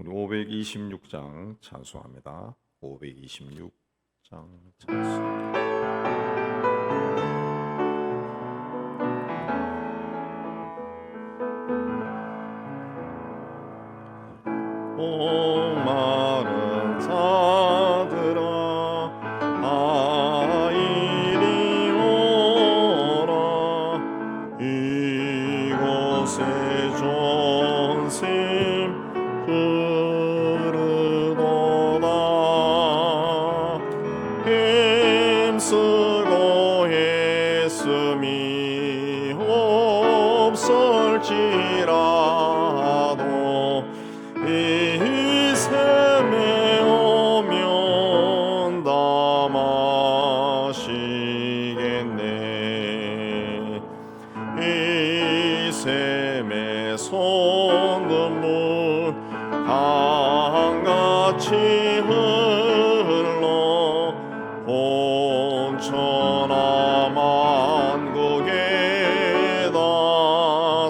우리 526장 찬송합니다. 526장 찬송. 목마른 자들아 이리 오라. 이곳에 존심 흐르도다. 힘쓰고 했음이 없을지라도 이 샘에 오면 다 마시겠네. 이 샘에 솟는 강같이 흘러 온천하 만국에 다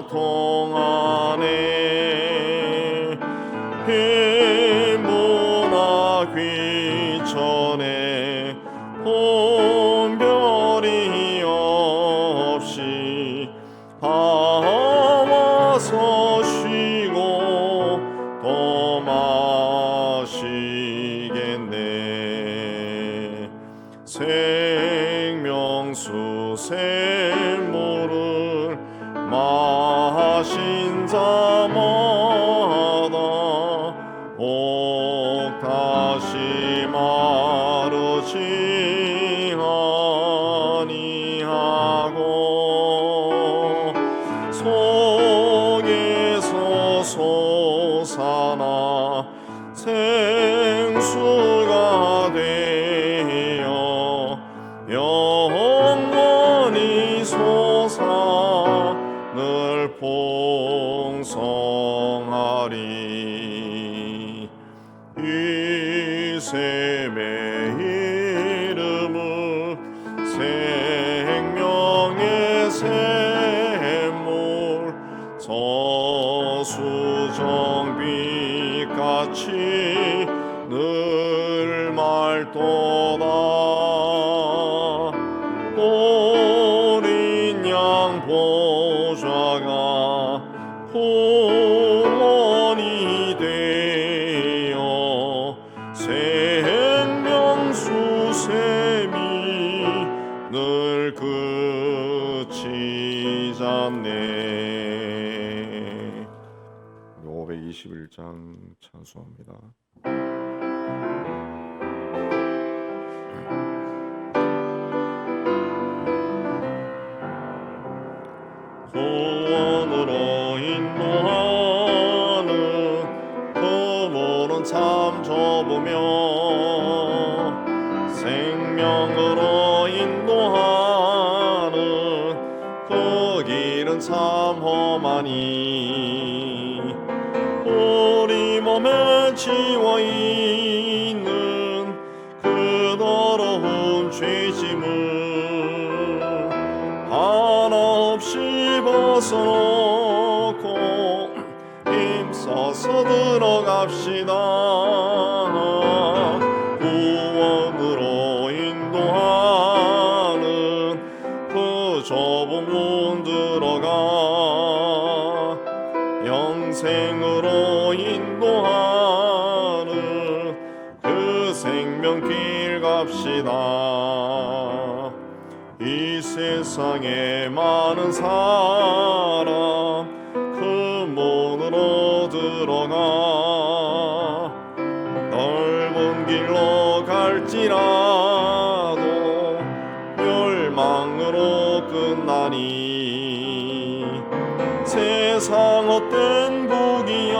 통하네. 빈부나 귀천에 혼별이 없이 와서 쉬고 또 마시겠네. 생명수 샘물을 마신 자마다 옥 다시 마르지 아니하고 속에서 솟아나 생수가 되어 영원히 솟아 늘 풍성하리. 이 샘의 이름은 생명의 샘물, 저수정빛같이 늘 맑도다. 어린 양 보좌가 후원이 되어 생명수 샘이 늘 그치지 않네. 521장 찬송합니다. 구원으로 인도하는 그 문은 참 좁으며 생명으로 인도하는 그 길은 참 험하니 우리 몸에 지워 있는 그 더러운 죄짐을 하나 없이 벗어놓고 힘써서 들어갑시다. 구원으로 인도하는 그 좁은 문 들어가 영생으로 인도하는 그 생명길 갑시다. 이 세상에 많은 사람 그 문으로 들어가 넓은 길로 갈지라도 멸망으로 끝나니 세상 헛된 부귀영화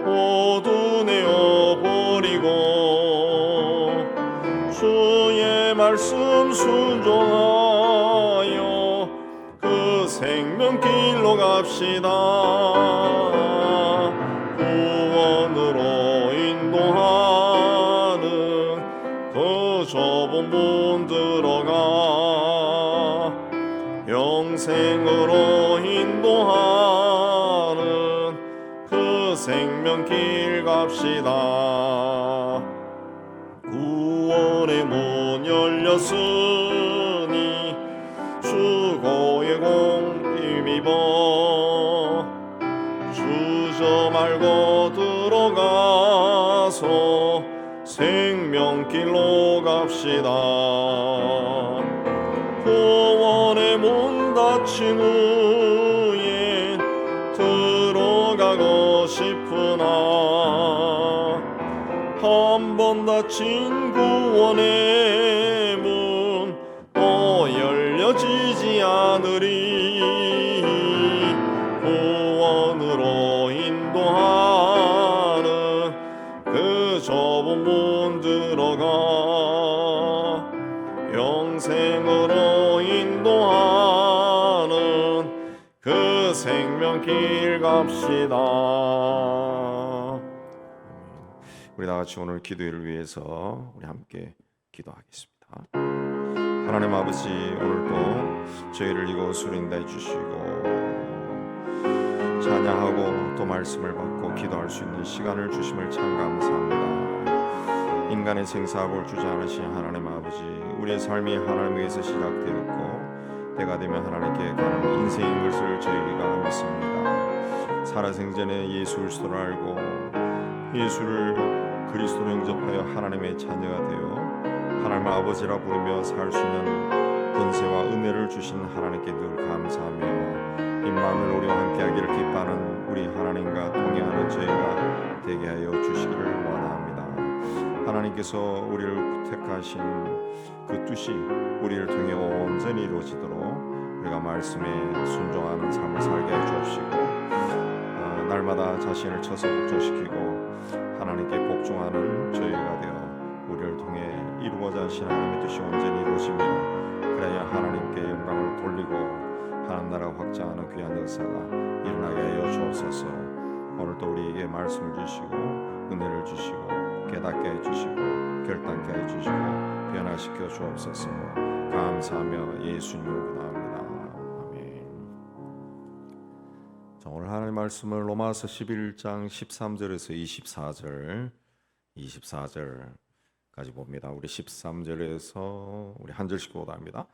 모두 내어버리고 주의 말씀 순종하여 그 생명길로 갑시다. 구원으로 인도하는 그 좁은 문 들어가 영생으로 인도하는 그 생명길 갑시다. 구원의 문 열렸으니 수고의 공 힘입어 주저 말고 들어가서 생명길로 갑시다. 구원의 문 닫힌 후에 들어가고 싶으나 한 번 닫힌 구원의 문 또 열려지지 않으리. 구원으로 인도하는 그 좁은 문 들어가 영생으로 인도하는 그 생명길 갑시다. 우리 다 같이 오늘 기도회를 위해서 우리 함께 기도하겠습니다. 하나님 아버지, 오늘도 저희를 이곳으로 인도해 주시고 찬양하고 또 말씀을 받고 기도할 수 있는 시간을 주심을 참 감사합니다. 인간의 생사복을 주지 않으신 하나님 아버지, 우리의 삶이 하나님에게서 시작되었고 때가 되면 하나님께 가는 인생인 것을 저희가 믿습니다. 살아생전에 예수 그리스도를 알고 예수를 그리스도로 영접하여 하나님의 자녀가 되어 하나님을 아버지라 부르며 살 수 있는 권세와 은혜를 주신 하나님께 늘 감사하며 임마누엘 우리와 함께하기를 기뻐하는 우리 하나님과 동행하는 저희가 되게 하여 주시기를 원합니다. 하나님께서 우리를 택하신 그 뜻이 우리를 통해 온전히 이루어지도록 우리가 말씀에 순종하는 삶을 살게 해 주옵시고 날마다 자신을 쳐서 복종시키고 하나님께 복종하는 저희가 되어 우리를 통해 이루어져 하신 하나님의 뜻이 온전히 이루어지며 그래야 하나님께 영광을 돌리고 하나님 나라가 확장하는 귀한 역사가 일어나게 하여 주옵소서. 오늘도 우리에게 말씀을 주시고 은혜를 주시고 깨닫게 해주시고 결단케 해주시고 변화시켜 주옵소서. 감사하며 예수님을 기도합니다. 아멘. 자, 오늘 하나님의 말씀을 로마서 11장 13절에서 24절까지 봅니다. 우리 13절에서 우리 한 절씩 보답니다.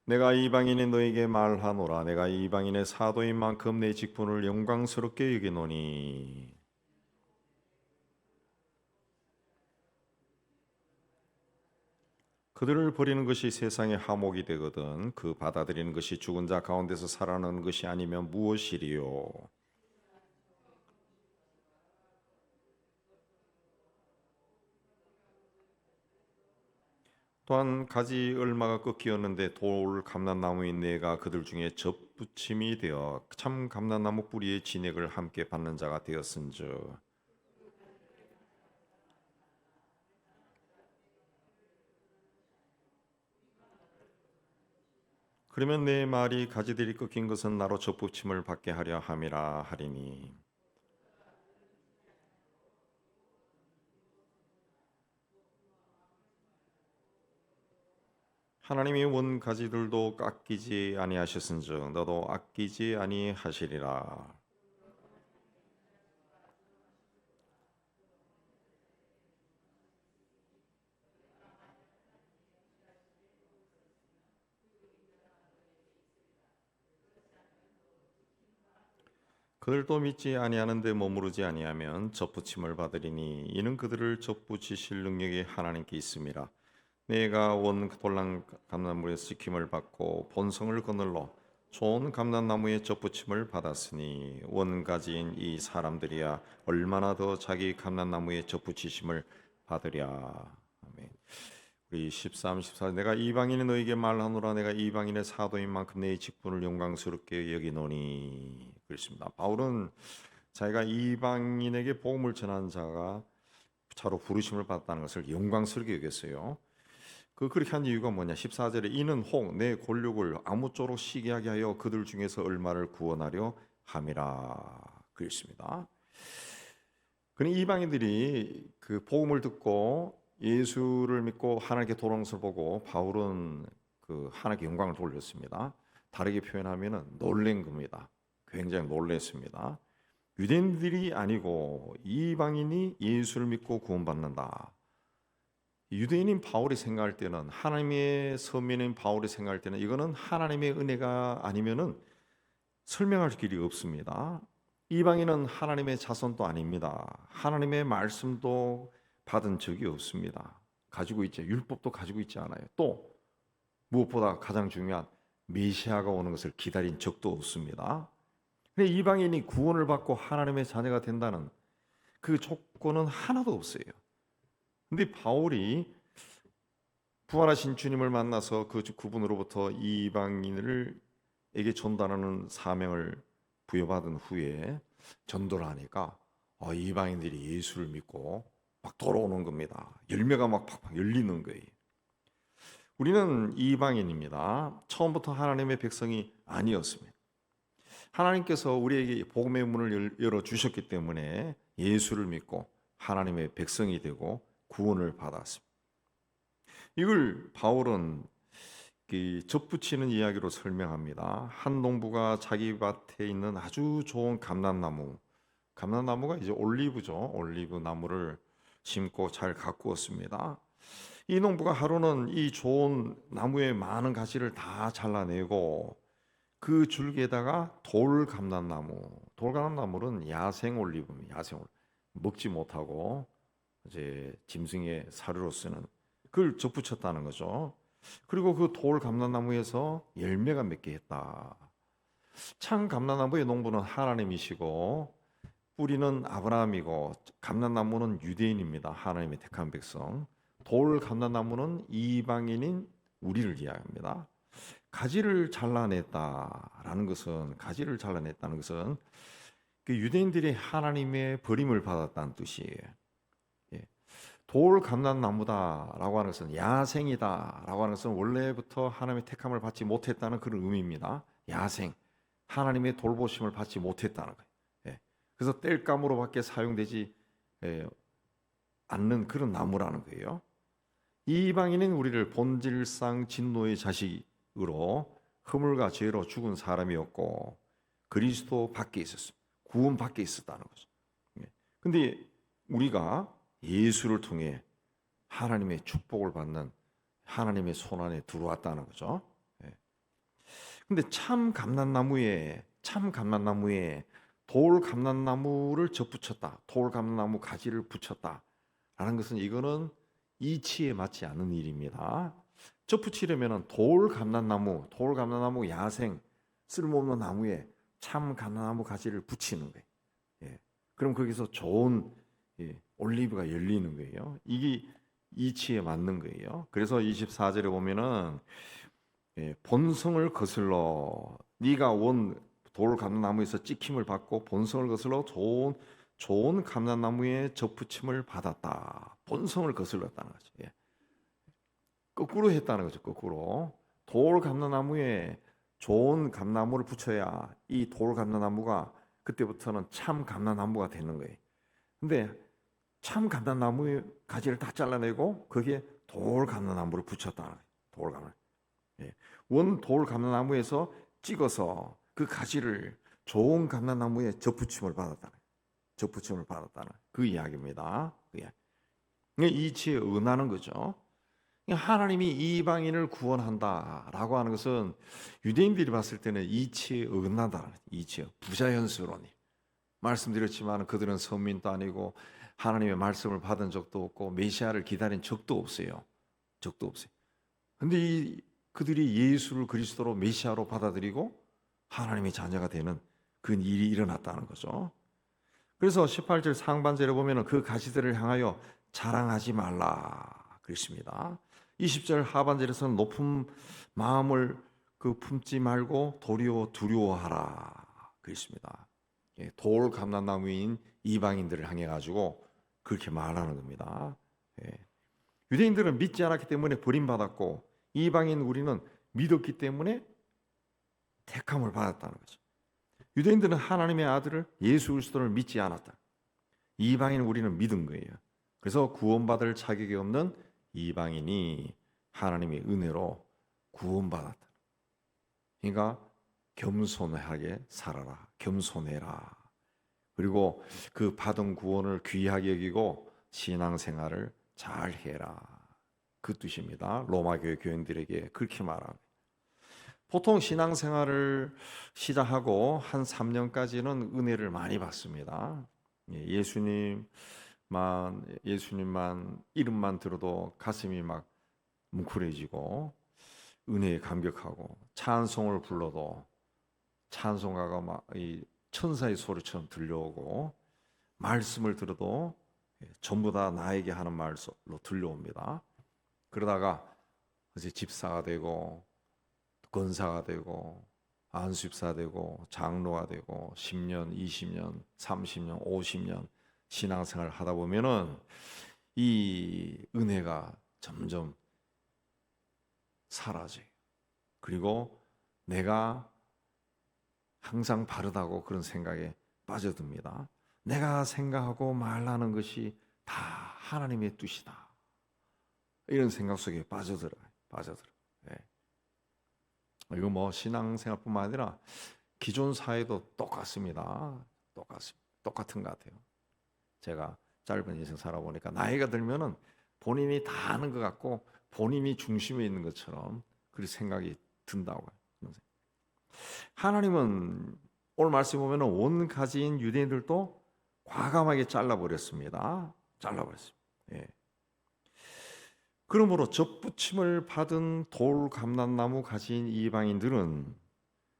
내가 이방인이 너에게 말하노라. 내가 이방인의 사도인 만큼 내 직분을 영광스럽게 여기노니 그들을 버리는 것이 세상의 화목이 되거든 그 받아들이는 것이 죽은 자 가운데서 살아나는 것이 아니면 무엇이리요. 또한 가지 얼마가 꺾이었는데 돌 감람나무인 내가 그들 중에 접붙임이 되어 참 감람나무 뿌리의 진액을 함께 받는 자가 되었은즉 그러면 내 말이 가지들이 꺾인 것은 나로 접붙임을 받게 하려 함이라 하리니 하나님이 원 가지들도 깎이지 아니하셨은즉 너도 아끼지 아니하시리라. 그들도 믿지 아니하는데 머무르지 아니하면 접붙임을 받으리니 이는 그들을 접붙이실 능력이 하나님께 있음이라. 내가 원 돌랑 감람물에서 지킴을 받고 본성을 거늘러 좋은 감람나무의 접붙임을 받았으니 원가지인 이 사람들이야 얼마나 더 자기 감람나무의 접붙이심을 받으랴. 아멘. 우리 13, 14 내가 이방인이 너에게 말하노라. 내가 이방인의 사도인 만큼 내 직분을 영광스럽게 여기노니. 그렇습니다. 바울은 자기가 이방인에게 복음을 전한 자가 자로 부르심을 받았다는 것을 영광스럽게 여겼어요. 그렇게 한 이유가 뭐냐? 14절에 이는 혹 내 권력을 아무쪼록 시기하게 하여 그들 중에서 얼마를 구원하려 함이라 그랬습니다. 그는 이방인들이 그 복음을 듣고 예수를 믿고 하나님께 돌아오는 것을 보고 바울은 그 하나님께 영광을 돌렸습니다. 다르게 표현하면은 놀란 겁니다. 굉장히 놀랐습니다. 유대인들이 아니고 이방인이 예수를 믿고 구원받는다. 유대인인 바울이 생각할 때는, 하나님의 서민인 바울이 생각할 때는 이거는 하나님의 은혜가 아니면은 설명할 길이 없습니다. 이방인은 하나님의 자손도 아닙니다. 하나님의 말씀도 받은 적이 없습니다. 가지고 있지, 율법도 가지고 있지 않아요. 또 무엇보다 가장 중요한 메시아가 오는 것을 기다린 적도 없습니다. 근데 이방인이 구원을 받고 하나님의 자녀가 된다는 그 조건은 하나도 없어요. 근데 바울이 부활하신 주님을 만나서 그분으로부터 이방인에게 전달하는 사명을 부여받은 후에 전도를 하니까 이방인들이 예수를 믿고 막 돌아오는 겁니다. 열매가 막 팍팍 열리는 거예요. 우리는 이방인입니다. 처음부터 하나님의 백성이 아니었습니다. 하나님께서 우리에게 복음의 문을 열어주셨기 때문에 예수를 믿고 하나님의 백성이 되고 구원을 받았습니다. 이걸 바울은 접붙이는 이야기로 설명합니다. 한 농부가 자기 밭에 있는 아주 좋은 감람나무가 이제 올리브죠. 올리브 나무를 심고 잘 가꾸었습니다. 이 농부가 하루는 이 좋은 나무의 많은 가지를 다 잘라내고 그 줄기에다가 돌감람나무는 야생 올리브입니다. 먹지 못하고 이제 짐승의 사료로 쓰는 그걸 접붙였다는 거죠. 그리고 그 돌감람나무에서 열매가 맺게 했다. 참 감람나무의 농부는 하나님이시고 뿌리는 아브라함이고 감람나무는 유대인입니다. 하나님의 택한 백성. 돌감람나무는 이방인인 우리를 이야기합니다. 가지를 잘라냈다는 것은 그 유대인들이 하나님의 버림을 받았다는 뜻이에요. 돌감람나무다라고 하는 것은 야생이다라고 하는 것은 원래부터 하나님의 택함을 받지 못했다는 그런 의미입니다. 야생, 하나님의 돌보심을 받지 못했다는 거예요. 그래서 땔감으로밖에 사용되지 않는 그런 나무라는 거예요. 이방인은 우리를 본질상 진노의 자식으로 허물과 죄로 죽은 사람이었고 그리스도 밖에 있었어요. 구원 밖에 있었다는 거죠. 근데 우리가 예수를 통해 하나님의 축복을 받는 하나님의 손 안에 들어왔다는 거죠. 근데 참 감람나무에 돌감람나무를 접붙였다. 돌감람나무 가지를 붙였다라는 것은 이거는 이치에 맞지 않는 일입니다. 접붙이려면 돌감람나무 야생 쓸모없는 나무에 참 감람나무 가지를 붙이는 거예요. 그럼 거기서 좋은 올리브가 열리는 거예요. 이게 이치에 맞는 거예요. 그래서 24절에 보면은 본성을 거슬러 네가 온 돌감람나무에서 찍힘을 받고 본성을 거슬러 좋은 감람나무에 접붙임을 받았다. 본성을 거슬렀다는 거죠. 거꾸로 했다는 거죠. 거꾸로 돌감람나무에 좋은 감나무를 붙여야 이 돌감람나무가 그때부터는 참 감람나무가 되는 거예요. 근데 참 감람나무의 가지를 다 잘라내고 거기에 돌감람나무를 붙였다는 거예요. 돌감람. 원 돌감람나무에서 찍어서 그 가지를 좋은 감람나무에 접붙임을 받았다는 그 이야기입니다. 이치에 은하는 거죠. 하나님이 이방인을 구원한다라고 하는 것은 유대인들이 봤을 때는 이치에 은하다. 부자연스러운 일. 말씀드렸지만 그들은 선민도 아니고 하나님의 말씀을 받은 적도 없고 메시아를 기다린 적도 없어요. 근데 그들이 예수를 그리스도로 메시아로 받아들이고 하나님의 자녀가 되는 그 일이 일어났다는 거죠. 그래서 18절 상반절에 보면 그 가지들을 향하여 자랑하지 말라 그랬습니다. 20절 하반절에서는 높은 마음을 품지 말고 도리어 두려워하라 그랬습니다. 돌감람나무인 이방인들을 향해 가지고 그렇게 말하는 겁니다. 유대인들은 믿지 않았기 때문에 버림받았고 이방인 우리는 믿었기 때문에 택함을 받았다는 거죠. 유대인들은 하나님의 아들을 예수 그리스도를 믿지 않았다. 이방인 우리는 믿은 거예요. 그래서 구원받을 자격이 없는 이방인이 하나님의 은혜로 구원받았다. 그러니까 겸손하게 살아라. 겸손해라. 그리고 그 받은 구원을 귀하게 여기고 신앙생활을 잘 해라. 그 뜻입니다. 로마교회 교인들에게 그렇게 말하고, 보통 신앙생활을 시작하고 한 3년까지는 은혜를 많이 받습니다. 예수님만 이름만 들어도 가슴이 막 뭉클해지고 은혜에 감격하고, 찬송을 불러도 찬송가가 막 이 천사의 소리처럼 들려오고, 말씀을 들어도 전부 다 나에게 하는 말로 들려옵니다. 그러다가 이제 집사가 되고 권사가 되고 안수집사 되고 장로가 되고 10년, 20년, 30년, 50년 신앙생활을 하다 보면은 이 은혜가 점점 사라져요. 그리고 내가 항상 바르다고 그런 생각에 빠져듭니다. 내가 생각하고 말하는 것이 다 하나님의 뜻이다. 이런 생각 속에 빠져들어요. 네. 이거 뭐 신앙생활뿐만 아니라 기존 사회도 똑같습니다. 똑같은 것 같아요. 제가 짧은 인생 살아보니까 나이가 들면은 본인이 다 아는 것 같고 본인이 중심에 있는 것처럼 그런 생각이 든다고 해요. 하나님은 오늘 말씀에 보면 온 가지인 유대인들도 과감하게 잘라버렸습니다. 예. 그러므로 접붙임을 받은 돌 감람나무 가지인 이방인들은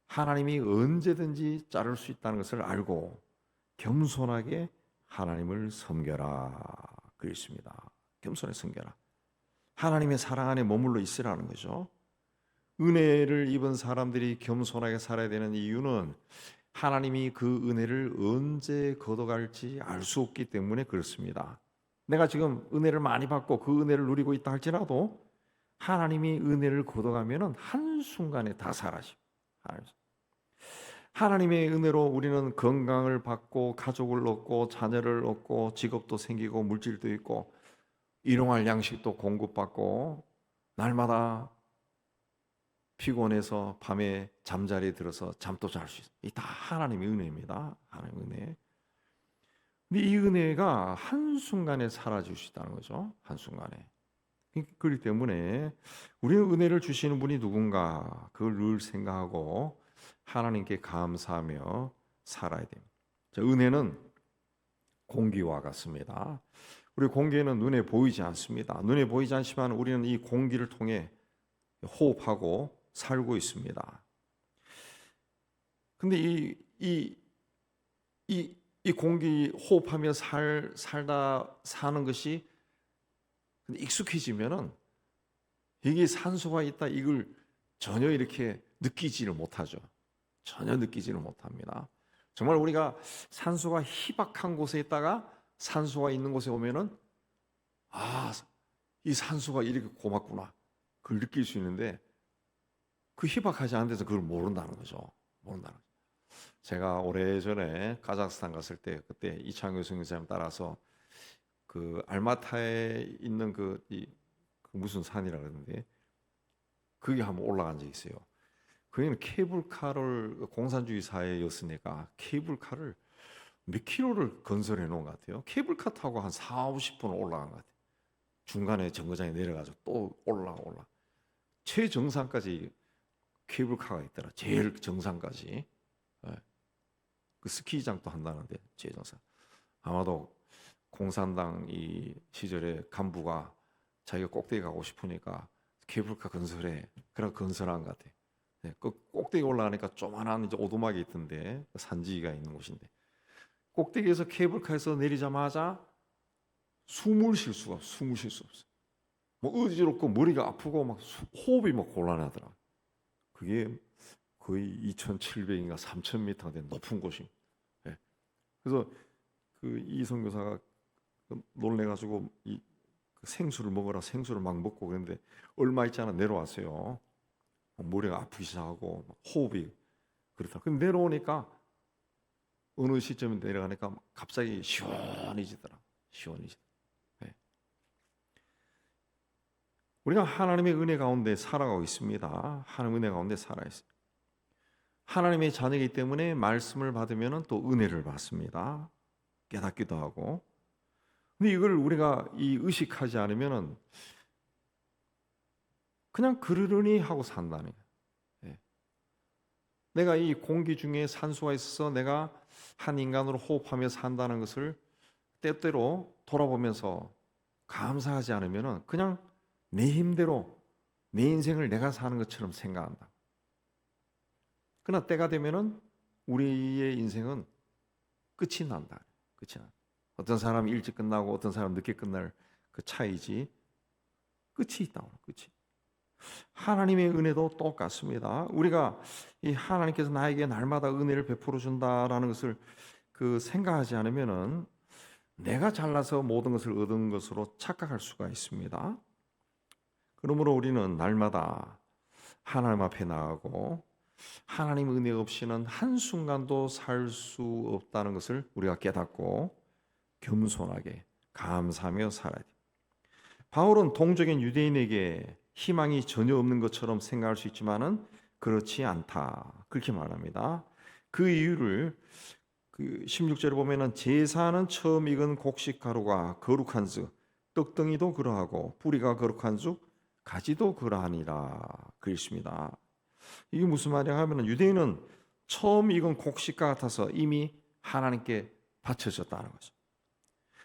하나님이 언제든지 자를 수 있다는 것을 알고 겸손하게 하나님을 섬겨라 그랬습니다. 겸손히 섬겨라. 하나님의 사랑 안에 머물러 있으라는 거죠. 은혜를 입은 사람들이 겸손하게 살아야 되는 이유는 하나님이 그 은혜를 언제 걷어갈지 알 수 없기 때문에 그렇습니다. 내가 지금 은혜를 많이 받고 그 은혜를 누리고 있다 할지라도 하나님이 은혜를 걷어가면은 한순간에 다 사라져. 하나님의 은혜로 우리는 건강을 받고 가족을 얻고 자녀를 얻고 직업도 생기고 물질도 있고 일용할 양식도 공급받고 날마다 피곤해서 밤에 잠자리에 들어서 잠도 잘 수 있어요. 이 다 하나님의 은혜입니다. 하나님의 은혜. 근데 이 은혜가 한순간에 사라질 수 있다는 거죠. 한순간에. 그렇기 때문에 우리는 은혜를 주시는 분이 누군가 그걸 늘 생각하고 하나님께 감사하며 살아야 됩니다. 은혜는 공기와 같습니다. 우리 공기는 눈에 보이지 않습니다. 눈에 보이지 않지만 우리는 이 공기를 통해 호흡하고 살고 있습니다. 근데 이 공기 호흡하며 살다 사는 것이 익숙해지면은 이게 산소가 있다 이걸 전혀 이렇게 느끼지를 못하죠. 전혀 느끼지를 못합니다. 정말 우리가 산소가 희박한 곳에 있다가 산소가 있는 곳에 오면은 이 산소가 이렇게 고맙구나. 그걸 느낄 수 있는데 그 희박하지 않은 데서 그걸 모른다는 거죠. 제가 오래전에 카자흐스탄 갔을 때 그때 이창규 선교사님 따라서 그 알마타에 있는 그 무슨 산이라 그러는데 거기 한번 올라간 적이 있어요. 거기는 케이블카를 공산주의 사회였으니까 케이블카를 몇 킬로를 건설해 놓은 것 같아요. 케이블카 타고 한 4, 50분 올라간 것 같아요. 중간에 정거장에 내려가지고 또 올라 최정상까지 케이블카가 있더라. 제일 정상까지. 그 스키장도 한다는데 최정상. 아마도 공산당 이 시절에 간부가 자기가 꼭대기 가고 싶으니까 케이블카 건설해. 그래 건설한 것 같아. 그 꼭대기 올라가니까 조만한 이제 오두막이 있던데 산지가 있는 곳인데 꼭대기에서 케이블카에서 내리자마자 숨을 쉴 수가 없어. 뭐 어지럽고 머리가 아프고 막 호흡이 막 곤란하더라. 그게 거의 2,700인가 3,000m 된 높은 곳이. 그래서 그 이선교사가 놀래가지고 그 생수를 먹어라 생수를 막 먹고 그랬는데 얼마 있지 않아 내려왔어요. 머리가 아프기 시작하고 호흡이 그렇다. 근데 내려오니까 어느 시점에 내려가니까 갑자기 시원해지더라. 네. 우리가 하나님의 은혜 가운데 살아가고 있습니다. 하나님의 은혜 가운데 살아 있어요. 하나님의 자녀이기 때문에 말씀을 받으면 또 은혜를 받습니다. 깨닫기도 하고. 근데 이걸 우리가 의식하지 않으면 그냥 그러려니 하고 산다는 거예요. 예. 내가 이 공기 중에 산소가 있어서 내가 한 인간으로 호흡하며 산다는 것을 때때로 돌아보면서 감사하지 않으면 그냥 내 힘대로 내 인생을 내가 사는 것처럼 생각한다. 그러나 때가 되면은 우리의 인생은 끝이 난다. 끝이 나. 어떤 사람이 일찍 끝나고 어떤 사람 늦게 끝날 그 차이지 끝이 있다고. 끝이. 하나님의 은혜도 똑같습니다. 우리가 이 하나님께서 나에게 날마다 은혜를 베풀어 준다라는 것을 생각하지 않으면은 내가 잘나서 모든 것을 얻은 것으로 착각할 수가 있습니다. 그러므로 우리는 날마다 하나님 앞에 나가고 하나님 은혜 없이는 한순간도 살 수 없다는 것을 우리가 깨닫고 겸손하게 감사하며 살아야 돼요. 바울은 동족인 유대인에게 희망이 전혀 없는 것처럼 생각할 수 있지만은 그렇지 않다. 그렇게 말합니다. 그 이유를 16절에 보면은 제사는 처음 익은 곡식 가루가 거룩한 즉 떡덩이도 그러하고 뿌리가 거룩한 즉 가지도 그러하니라. 그랬습니다. 이게 무슨 말이냐 하면은 유대인은 처음 익은 곡식과 같아서 이미 하나님께 바쳐졌다는 거죠.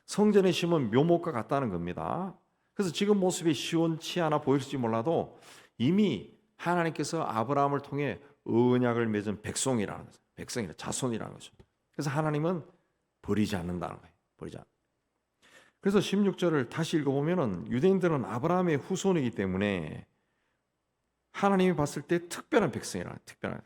성전에 심은 묘목과 같다는 겁니다. 그래서 지금 모습이 시원치 않아 보일지 몰라도 이미 하나님께서 아브라함을 통해 언약을 맺은 백성이라는 거죠. 백성이라 자손이라는 거죠. 그래서 하나님은 버리지 않는다는 거예요. 버리지 않. 그래서 16절을 다시 읽어보면은 유대인들은 아브라함의 후손이기 때문에 하나님이 봤을 때 특별한 백성이라 특별한.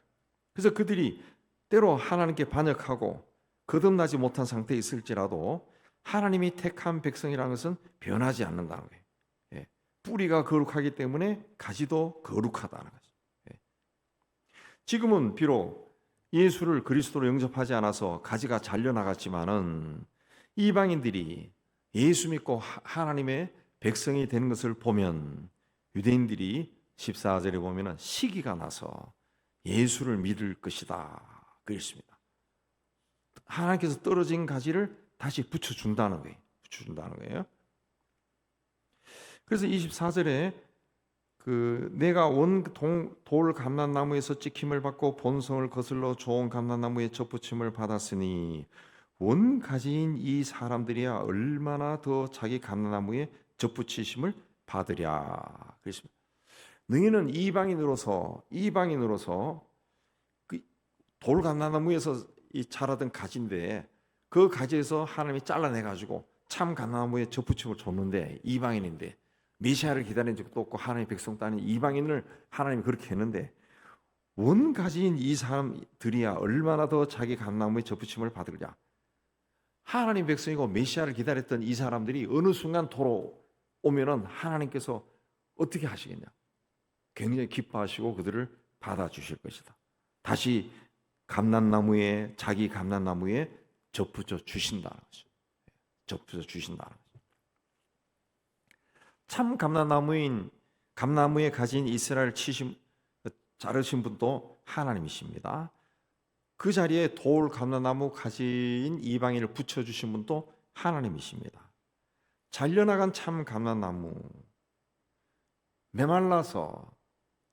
그래서 그들이 때로 하나님께 반역하고 거듭나지 못한 상태에 있을지라도 하나님이 택한 백성이라는 것은 변하지 않는다는 거예요. 예. 뿌리가 거룩하기 때문에 가지도 거룩하다는 거죠. 예. 지금은 비록 예수를 그리스도로 영접하지 않아서 가지가 잘려나갔지만은 이방인들이 예수 믿고 하나님의 백성이 되는 것을 보면 유대인들이 14절에 보면은 시기가 나서 예수를 믿을 것이다. 그랬습니다. 하나님께서 떨어진 가지를 다시 붙여준다는 거예요. 붙여준다는 거예요. 그래서 24절에 내가 원 돌 감람나무에서 찍힘을 받고 본성을 거슬러 좋은 감람나무에 접붙임을 받았으니 원 가지인 이 사람들이야 얼마나 더 자기 감람나무에 접붙이심을 받으랴. 그랬습니다. 너희는 이방인으로서 돌 감람나무에서 자라던 가지인데 그 가지에서 하나님이 잘라내 가지고 참 감람나무에 접붙임을 줬는데 이방인인데 메시아를 기다린 적도 없고 하나님의 백성 따는 이방인을 하나님이 그렇게 했는데 원 가지인 이 사람들이야 얼마나 더 자기 감람나무에 접붙임을 받으랴. 하나님 백성이고 메시아를 기다렸던 이 사람들이 어느 순간 돌아오면은 하나님께서 어떻게 하시겠냐? 굉장히 기뻐하시고 그들을 받아주실 것이다. 다시 자기 감람나무에 접붙여 주신다는 거죠. 접붙여 주신다는 거죠. 참 감람나무에 가진 이스라엘 자르신 분도 하나님이십니다. 그 자리에 돌 감람나무 가진 이방인을 붙여주신 분도 하나님이십니다. 잘려나간 참 감람나무 메말라서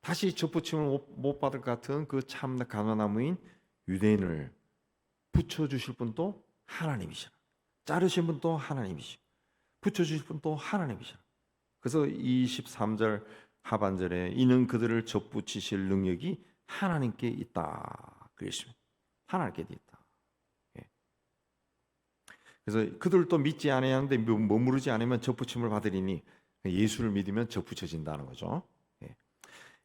다시 접붙임을 못 받을 것 같은 그 참 감람나무인 유대인을 붙여주실 분도 하나님이시라. 자르신 분도 하나님이시고 붙여주실 분도 하나님이시라. 그래서 23절 하반절에 이는 그들을 접붙이실 능력이 하나님께 있다. 그랬습니다. 하나님께 있다. 예. 그래서 그들도 믿지 아니하는데 머무르지 않으면 접붙임을 받으리니 예수를 믿으면 접붙여진다는 거죠. 예.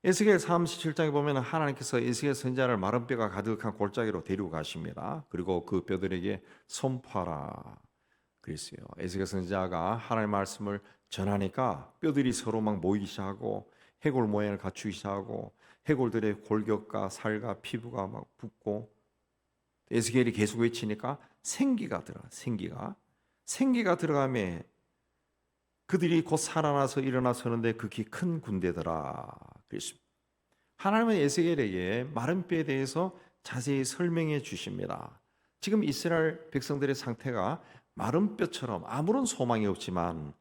에스겔 37장에 보면 하나님께서 에스겔 선지자를 마른 뼈가 가득한 골짜기로 데리고 가십니다. 그리고 그 뼈들에게 선포하라 그랬어요. 에스겔 선지자가 하나님의 말씀을 전하니까 뼈들이 서로 막 모이기 시작하고 해골 모양을 갖추기 시작하고 해골들의 골격과 살과 피부가 막 붓고 에스겔이 계속 외치니까 생기가 들어가며 그들이 곧 살아나서 일어나서는데 극히 큰 군대더라 그랬습니다. 하나님은 에스겔에게 마른 뼈에 대해서 자세히 설명해 주십니다. 지금 이스라엘 백성들의 상태가 마른 뼈처럼 아무런 소망이 없지만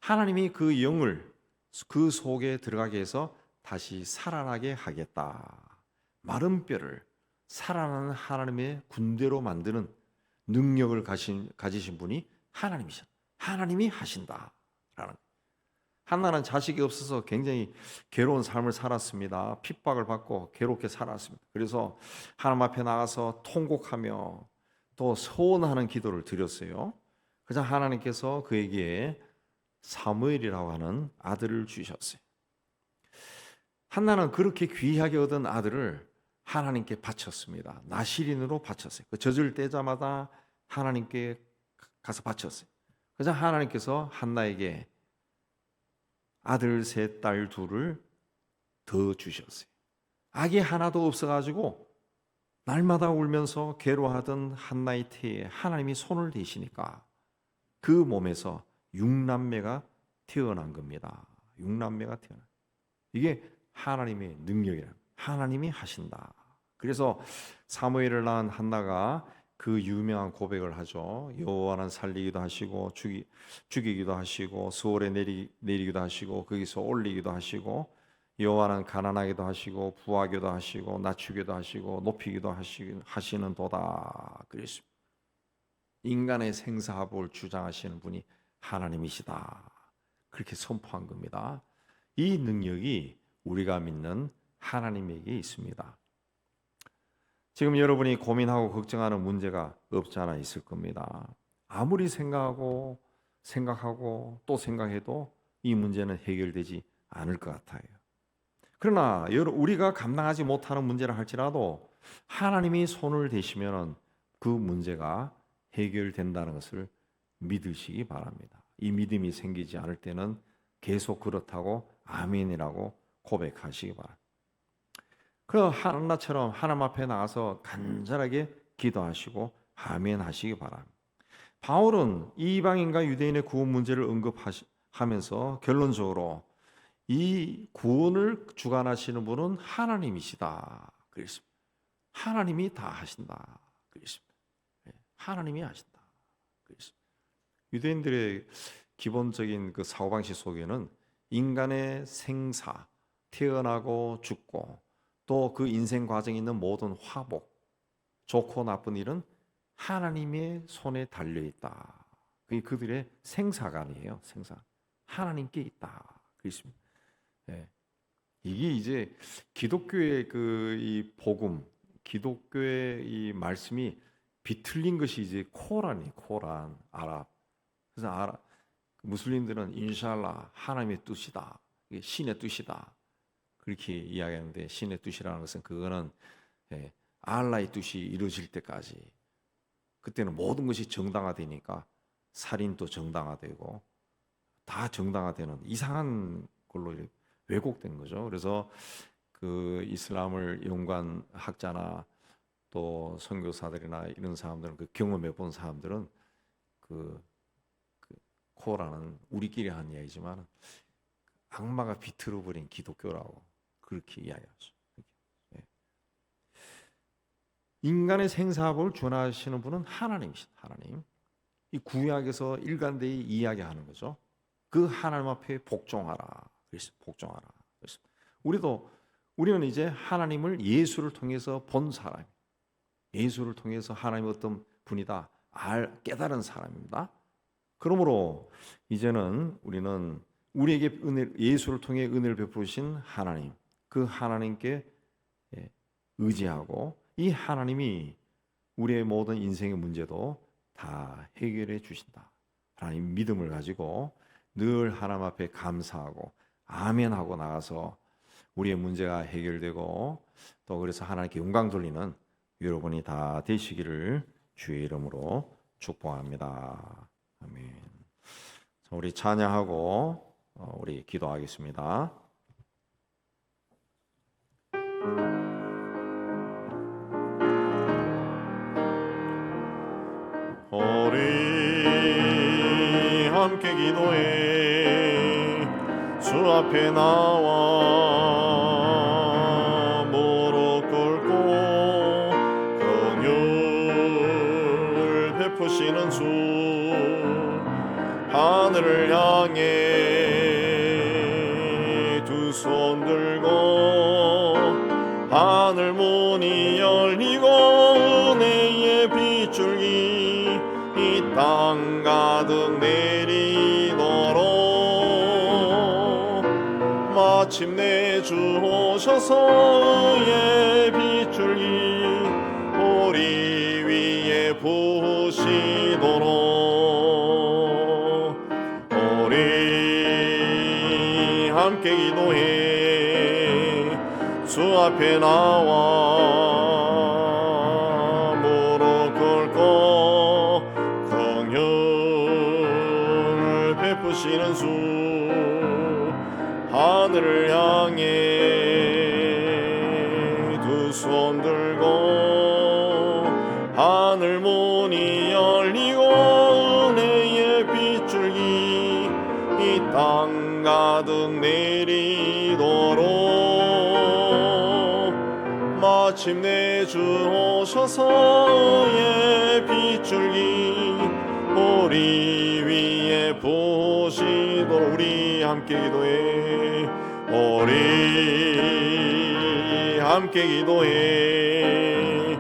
하나님이 그 영을 그 속에 들어가게 해서 다시 살아나게 하겠다. 마른 뼈를 살아나는 하나님의 군대로 만드는 능력을 가지신 분이 하나님이셔. 하나님이 하신다라는. 한나는 자식이 없어서 굉장히 괴로운 삶을 살았습니다. 핍박을 받고 괴롭게 살았습니다. 그래서 하나님 앞에 나가서 통곡하며 또 서원하는 기도를 드렸어요. 그래서 하나님께서 그에게 사무엘이라고 하는 아들을 주셨어요. 한나는 그렇게 귀하게 얻은 아들을 하나님께 바쳤습니다. 나실인으로 바쳤어요. 그 젖을 떼자마자 하나님께 가서 바쳤어요. 그래서 하나님께서 한나에게 아들 셋, 딸 둘을 더 주셨어요. 아기 하나도 없어가지고 날마다 울면서 괴로워하던 한나의 태에 하나님이 손을 대시니까 그 몸에서 6남매가 태어난 겁니다. 6남매가 태어난. 이게 하나님의 능력이라. 하나님이 하신다. 그래서 사무엘을 낳은 한나가 그 유명한 고백을 하죠. 여호와는 살리기도 하시고 죽이기도 하시고 수월에 내리기도 하시고 거기서 올리기도 하시고 여호와는 가난하기도 하시고 부하기도 하시고 낮추기도 하시고 높이기도 하시는도다. 그랬습니다. 인간의 생사합을 주장하시는 분이 하나님이시다. 그렇게 선포한 겁니다. 이 능력이 우리가 믿는 하나님에게 있습니다. 지금 여러분이 고민하고 걱정하는 문제가 없지 않아 있을 겁니다. 아무리 생각하고 또 생각해도 이 문제는 해결되지 않을 것 같아요. 그러나 우리가 감당하지 못하는 문제라 할지라도 하나님이 손을 대시면 그 문제가 해결된다는 것을 믿으시기 바랍니다. 이 믿음이 생기지 않을 때는 계속 그렇다고 아멘이라고 고백하시기 바랍니다. 그럼 한나처럼 하나님 앞에 나가서 간절하게 기도하시고 아멘 하시기 바랍니다. 바울은 이방인과 유대인의 구원 문제를 언급하면서 결론적으로 이 구원을 주관하시는 분은 하나님이시다 그랬습니다. 하나님이 다 하신다 그랬습니다. 하나님이 하신다 그랬습니다. 유대인들의 기본적인 그 사고방식 속에는 인간의 생사, 태어나고 죽고 또 그 인생 과정에 있는 모든 화복, 좋고 나쁜 일은 하나님의 손에 달려 있다. 그게 그들의 생사관이에요. 생사. 하나님께 있다. 그렇습니다. 예. 이게 이제 기독교의 이 복음, 기독교의 이 말씀이 비틀린 것이 이제 코란 아랍. 그래서 무슬림들은 인샬라 하나님의 뜻이다. 이게 신의 뜻이다. 그렇게 이야기하는데 신의 뜻이라는 것은 그거는 알라의 뜻이 이루어질 때까지 그때는 모든 것이 정당화되니까 살인도 정당화되고 다 정당화되는 이상한 걸로 왜곡된 거죠. 그래서 그 이슬람을 연구한 학자나 또 선교사들이나 이런 사람들은 그 경험해 본 사람들은 그 코라는 우리끼리 한 이야기지만 악마가 비틀어 버린 기독교라고 그렇게 이야기하죠. 인간의 생사합을 주관하시는 분은 하나님이시다. 하나님. 이 구약에서 일관되이 이야기하는 거죠. 그 하나님 앞에 복종하라. 그래서 복종하라. 그래서 우리는 이제 하나님을 예수를 통해서 본 사람. 예수를 통해서 하나님이 어떤 분이다 깨달은 사람입니다. 그러므로 이제는 우리는 우리에게 예수를 통해 은혜를 베푸신 하나님, 그 하나님께 의지하고 이 하나님이 우리의 모든 인생의 문제도 다 해결해 주신다. 하나님 믿음을 가지고 늘 하나님 앞에 감사하고 아멘하고 나가서 우리의 문제가 해결되고 또 그래서 하나님께 영광 돌리는 여러분이 다 되시기를 주의 이름으로 축복합니다. 아멘. 자, 우리 찬양하고 우리 기도하겠습니다. 우리 함께 기도해 주 앞에 나와 무릎 꿇고 베푸시는 주 하늘을 향해 두 손 들고 하늘 문이 열리고 은혜의 빗줄기 이 땅 가득 내리도록 마침내 주 오셔서 의의 빗줄기 우리 위에 부으시도록 우리 함께 기도해 주 앞에 나와 무릎 꿇고 긍휼을 베푸시는 주 하늘을 향해 두 손 들고 하늘 문이 열리고 은혜의 빗줄기 이 땅 가득 내리도록 마침내 주 오셔서 의의 빗줄기 우리 위에 부으시도록 우리 함께 기도해 우리 함께 기도해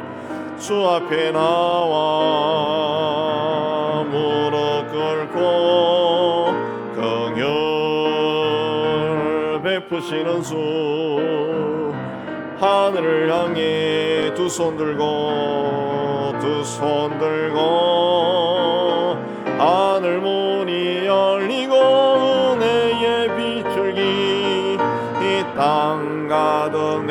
주 앞에 나와 무릎 꿇고 긍휼 베푸시는 주 하늘을 향해 두 손 들고 하늘 문이 열리고 은혜의 빗줄기 이 땅 가득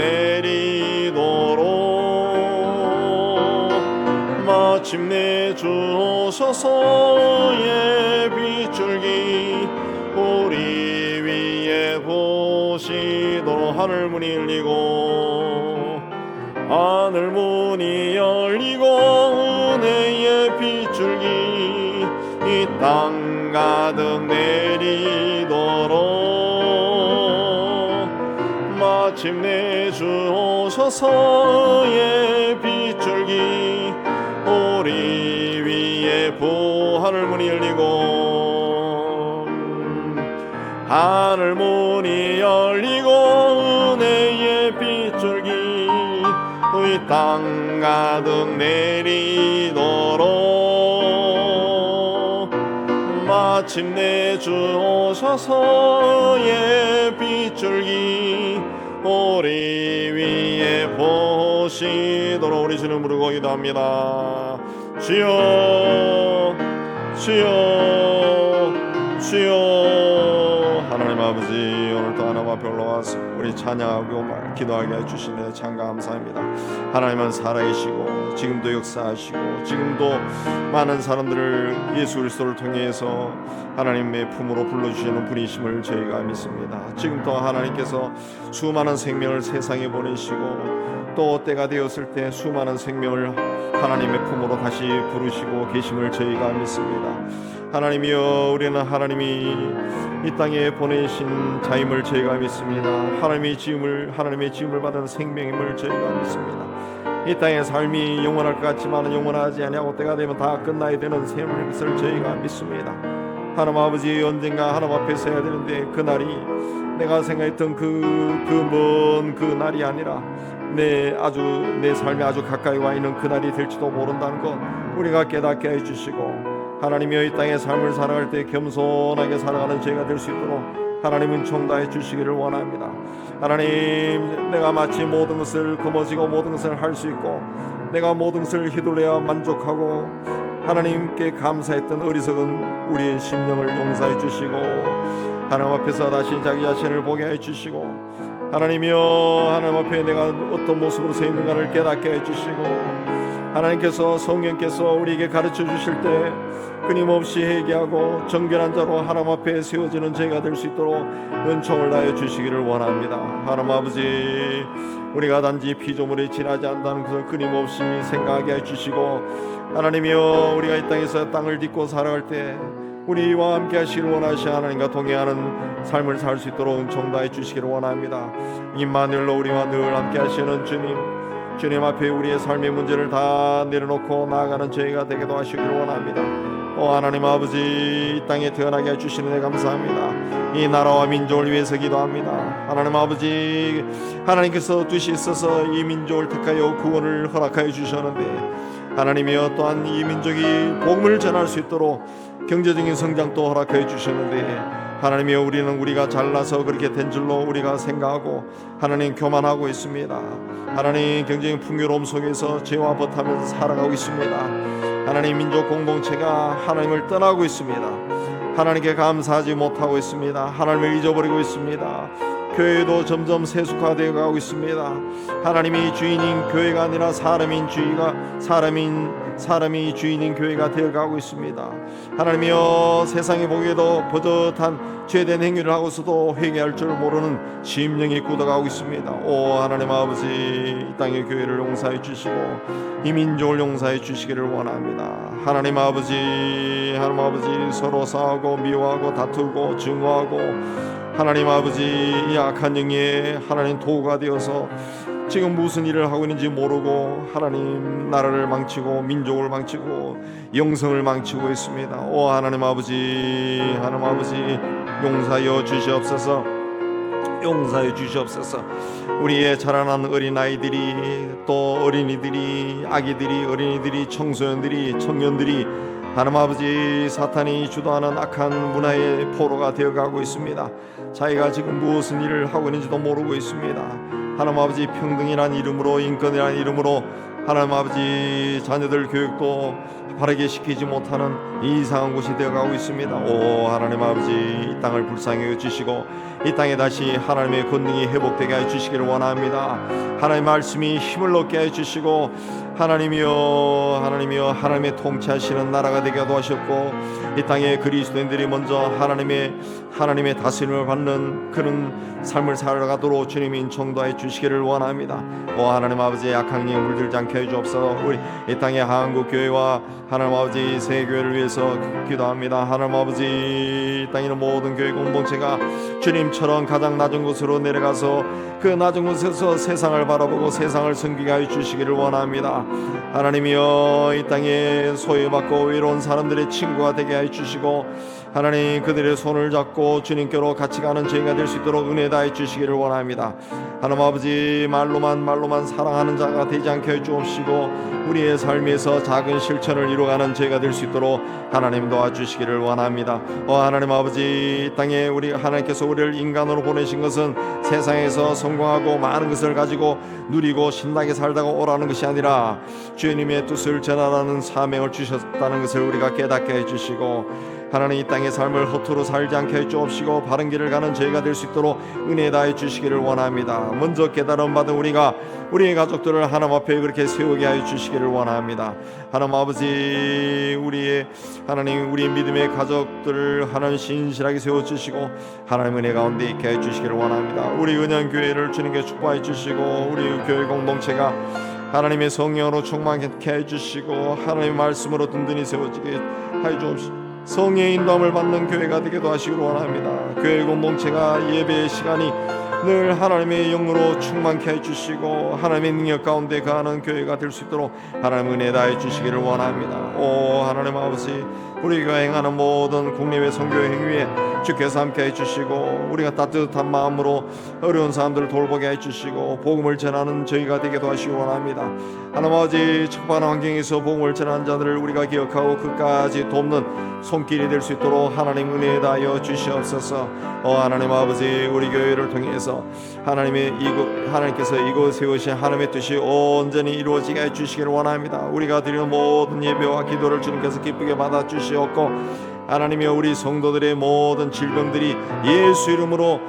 내리도록 마침내 주 오셔서 의의 빗줄기 우리 위에 부으시도록 하늘 문이 열리고 하늘 문이 열리고 은혜의 빗줄기 이 땅 가득 내리도록 마침내 주 오셔서 의의 빗줄기 우리 위에 하늘 문이 열리고 하늘 문이 열리고 은혜의 빗줄기 이 땅 가득 내리도록 마침내 주 오셔서 의의 빗줄기 우리 위에 보시도록 우리 주님 부르고 기도합니다. 주여 주여 주여 하나님 아버지 오늘도 하나님 앞에 올라와서 우리 찬양하고 기도하게 해주시네 참 감사합니다. 하나님은 살아계시고 지금도 역사하시고 지금도 많은 사람들을 예수 그리스도를 통해서 하나님의 품으로 불러주시는 분이심을 저희가 믿습니다. 지금도 하나님께서 수많은 생명을 세상에 보내시고 또 때가 되었을 때 수많은 생명을 하나님의 품으로 다시 부르시고 계심을 저희가 믿습니다. 하나님이여 우리는 하나님이 이 땅에 보내신 자임을 저희가 믿습니다. 하나님의 지음을 받은 생명임을 저희가 믿습니다. 이 땅의 삶이 영원할 것 같지만 영원하지 아니하고 때가 되면 다 끝나야 되는 셈을 저희가 믿습니다. 하나님 아버지 언젠가 하나님 앞에 서야 되는데 그날이 내가 생각했던 그 날이 아니라 내 삶이 아주 가까이 와 있는 그날이 될지도 모른다는 것 우리가 깨닫게 해주시고 하나님이여 이 땅의 삶을 살아갈 때 겸손하게 살아가는 저희가 될 수 있도록 하나님은 총다해 주시기를 원합니다. 하나님 내가 마치 모든 것을 거머쥐고 모든 것을 할 수 있고 내가 모든 것을 휘둘러야 만족하고 하나님께 감사했던 어리석은 우리의 심령을 용서해 주시고 하나님 앞에서 다시 자기 자신을 보게 해 주시고 하나님이여 하나님 앞에 내가 어떤 모습으로 서 있는가를 깨닫게 해주시고 하나님께서 성령께서 우리에게 가르쳐 주실 때 끊임없이 회개하고 정결한 자로 하나님 앞에 세워지는 저희가 될 수 있도록 은총을 다해 주시기를 원합니다. 하나님 아버지 우리가 단지 피조물에 지나지 않는다는 것을 끊임없이 생각하게 해주시고 하나님이여 우리가 이 땅에서 땅을 딛고 살아갈 때 우리와 함께 하시기를 원하시 하나님과 동행하는 삶을 살 수 있도록 은총 다해 주시기를 원합니다. 임마누엘로 우리와 늘 함께 하시는 주님 주님 앞에 우리의 삶의 문제를 다 내려놓고 나아가는 저희가 되기도 하시기를 원합니다. 하나님 아버지, 이 땅에 태어나게 해주시는 데 감사합니다. 이 나라와 민족을 위해서 기도합니다. 하나님 아버지, 하나님께서 뜻이 있어서 이 민족을 택하여 구원을 허락하여 주셨는데 하나님이여 또한 이 민족이 복음을 전할 수 있도록 경제적인 성장도 허락하여 주셨는데 하나님이여 우리는 우리가 잘나서 그렇게 된 줄로 우리가 생각하고 하나님 교만하고 있습니다. 하나님 경제적인 풍요로움 속에서 죄와 버타면서 살아가고 있습니다. 하나님 민족 공동체가 하나님을 떠나고 있습니다. 하나님께 감사하지 못하고 있습니다. 하나님을 잊어버리고 있습니다. 교회도 점점 세속화되어 가고 있습니다. 하나님이 주인인 교회가 아니라 사람이 주인인 교회가 되어 가고 있습니다. 하나님이여 세상에 보기에도 버젓한 죄된 행위를 하고서도 회개할 줄 모르는 심령이 굳어가고 있습니다. 하나님 아버지, 이 땅의 교회를 용서해 주시고 이 민족을 용서해 주시기를 원합니다. 하나님 아버지 서로 싸우고 미워하고 다투고 증오하고 하나님 아버지, 이 악한 영에 하나님 도구가 되어서 지금 무슨 일을 하고 있는지 모르고 하나님 나라를 망치고 민족을 망치고 영성을 망치고 있습니다. 하나님 아버지 용서하여 주시옵소서. 용서해 주시옵소서. 우리의 자라난 어린아이들이 또 어린이들이 아기들이 어린이들이 청소년들이 청년들이 하나님 아버지 사탄이 주도하는 악한 문화의 포로가 되어가고 있습니다. 자기가 지금 무슨 일을 하고 있는지도 모르고 있습니다. 하나님 아버지 평등이란 이름으로 인권이란 이름으로 하나님 아버지 자녀들 교육도 바르게 시키지 못하는 이상한 곳이 되어가고 있습니다. 하나님 아버지, 이 땅을 불쌍히 여주시고 이 땅에 다시 하나님의 권능이 회복되게 해주시기를 원합니다. 하나님의 말씀이 힘을 얻게 해주시고 하나님이여 하나님의 통치하시는 나라가 되게 도와주셨고 이 땅에 그리스도인들이 먼저 하나님의 다스림을 받는 그런 삶을 살아가도록 주님이 인청도해 주시기를 원합니다. 하나님 아버지, 약한 영에 물들지 않게 해주옵소서. 우리 이 땅의 한국 교회와 하나님 아버지 세교회를 위해서 기도합니다. 하나님 아버지, 이 땅에 있는 모든 교회 공동체가 주님처럼 가장 낮은 곳으로 내려가서 그 낮은 곳에서 세상을 바라보고 세상을 섬기게 하여 주시기를 원합니다. 하나님이여, 이 땅에 소외받고 외로운 사람들의 친구가 되게 하여 주시고 하나님 그들의 손을 잡고 주님께로 같이 가는 저희가 될 수 있도록 은혜 다해 주시기를 원합니다. 하나님 아버지, 말로만 사랑하는 자가 되지 않게 해 주옵시고 우리의 삶에서 작은 실천을 이루어가는 저희가 될 수 있도록 하나님 도와주시기를 원합니다. 하나님 아버지, 이 땅에 하나님께서 우리를 인간으로 보내신 것은 세상에서 성공하고 많은 것을 가지고 누리고 신나게 살다가 오라는 것이 아니라 주님의 뜻을 전하라는 사명을 주셨다는 것을 우리가 깨닫게 해주시고 하나님 이 땅의 삶을 허투루 살지 않게 해주옵시고 바른 길을 가는 저희가 될 수 있도록 은혜 다해 주시기를 원합니다. 먼저 깨달음 받은 우리가 우리의 가족들을 하나님 앞에 그렇게 세우게 하여 주시기를 원합니다. 하나님 아버지, 우리의 믿음의 가족들을 하나님 신실하게 세워주시고 하나님 은혜 가운데 있게 해 주시기를 원합니다. 우리 은연교회를 주님께 축복해 주시고 우리 교회 공동체가 하나님의 성령으로 충만케 해주시고 하나님의 말씀으로 든든히 세워지게 하여 주옵시고 성령의 인도함을 받는 교회가 되기도 하시기를 원합니다. 교회 공동체가 예배의 시간이 늘 하나님의 영으로 충만케 해주시고 하나님의 능력 가운데 가는 교회가 될 수 있도록 하나님 은혜 다해 주시기를 원합니다. 하나님 아버지, 우리가 행하는 모든 국립의 선교 행위에 주께서 함께 해주시고 우리가 따뜻한 마음으로 어려운 사람들을 돌보게 해주시고 복음을 전하는 저희가 되기도 하시기 원합니다. 하나님 아버지, 척박한 환경에서 복음을 전하는 자들을 우리가 기억하고 끝까지 돕는 손길이 될 수 있도록 하나님 은혜 다하여 주시옵소서. 하나님 아버지, 우리 교회를 통해서 하나님께서 이곳 세우신 하나님의 뜻이 온전히 이루어지게 해주시기를 원합니다. 우리가 드리는 모든 예배와 기도를 주님께서 기쁘게 받아주시옵고 하나님이여, 우리 성도들의 모든 질병들이 예수 이름으로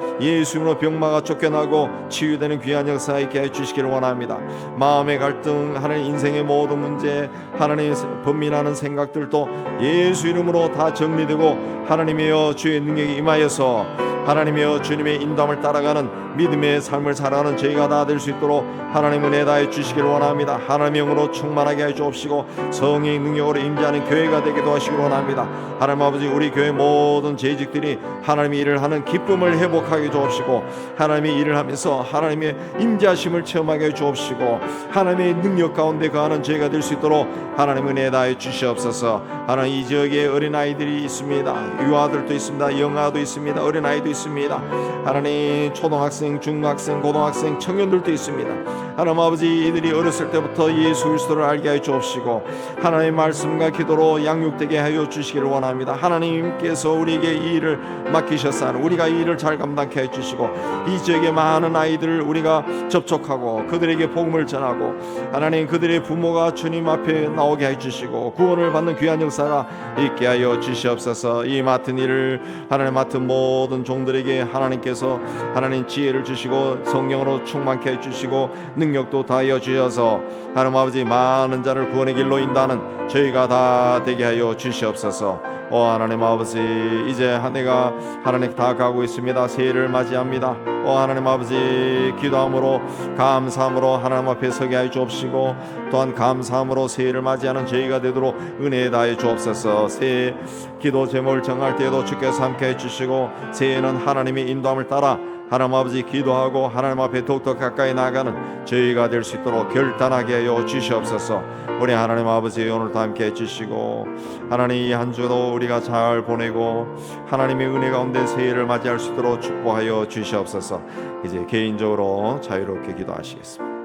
병마가 쫓겨나고 치유되는 귀한 역사 있게 해주시기를 원합니다. 마음의 갈등, 하나님 인생의 모든 문제, 하나님 번민하는 생각들도 예수 이름으로 다 정리되고 하나님이여 주의 능력이 임하여서 하나님이여 주님의 인도함을 따라가는 믿음의 삶을 살아가는 저희가 다 될 수 있도록 하나님 은혜 다해 주시길 원합니다. 하나님의 영으로 충만하게 해 주옵시고 성령의 능력으로 임재하는 교회가 되기도 하시길 원합니다. 하나님 아버지 우리 교회 모든 재직들이 하나님의 일을 하는 기쁨을 회복하게 해 주옵시고 하나님의 일을 하면서 하나님의 임재하심을 체험하게 해 주옵시고 하나님의 능력 가운데 거하는 저희가 될 수 있도록 하나님 은혜 다해 주시옵소서. 하나님 이 지역에 어린아이들이 있습니다. 유아들도 있습니다. 영아도 있습니다. 어린아이도 있습니다. 하나님 초등학생, 중학생, 고등학생, 청년들도 있습니다. 하나님 아버지 이들이 어렸을 때부터 예수 그리스도를 알게 해 주옵시고 하나님의 말씀과 기도로 양육되게 하여 주시기를 원합니다. 하나님께서 우리에게 이 일을 맡기셨사는 우리가 이 일을 잘 감당케 해 주시고 이 지역의 많은 아이들을 우리가 접촉하고 그들에게 복음을 전하고 하나님 그들의 부모가 주님 앞에 나오게 해 주시고 구원을 받는 귀한 역사가 있게 하여 주시옵소서. 이 맡은 일을 하나님 맡은 모든 종들에게 하나님께서 하나님 지혜를 주시고 성령으로 충만케 해 주시고 능력도 다하여 주셔서 하나님 아버지 많은 자를 구원의 길로 인도하는 저희가 다 되게 하여 주시옵소서. 하나님 아버지 이제 한 해가 하나님 다 가고 있습니다. 새해를 맞이합니다. 하나님 아버지 기도함으로 감사함으로 하나님 앞에 서게 하여 주옵시고 또한 감사함으로 새해를 맞이하는 저희가 되도록 은혜 다해 주옵소서. 새해 기도 제목을 정할 때에도 주께서 함께 해주시고 새해는 하나님의 인도함을 따라 하나님 아버지 기도하고 하나님 앞에 더욱더 가까이 나아가는 저희가 될 수 있도록 결단하게 하여 주시옵소서. 우리 하나님 아버지 오늘도 함께 해주시고 하나님 이 한 주도 우리가 잘 보내고 하나님의 은혜 가운데 새해를 맞이할 수 있도록 축복하여 주시옵소서. 이제 개인적으로 자유롭게 기도하시겠습니다.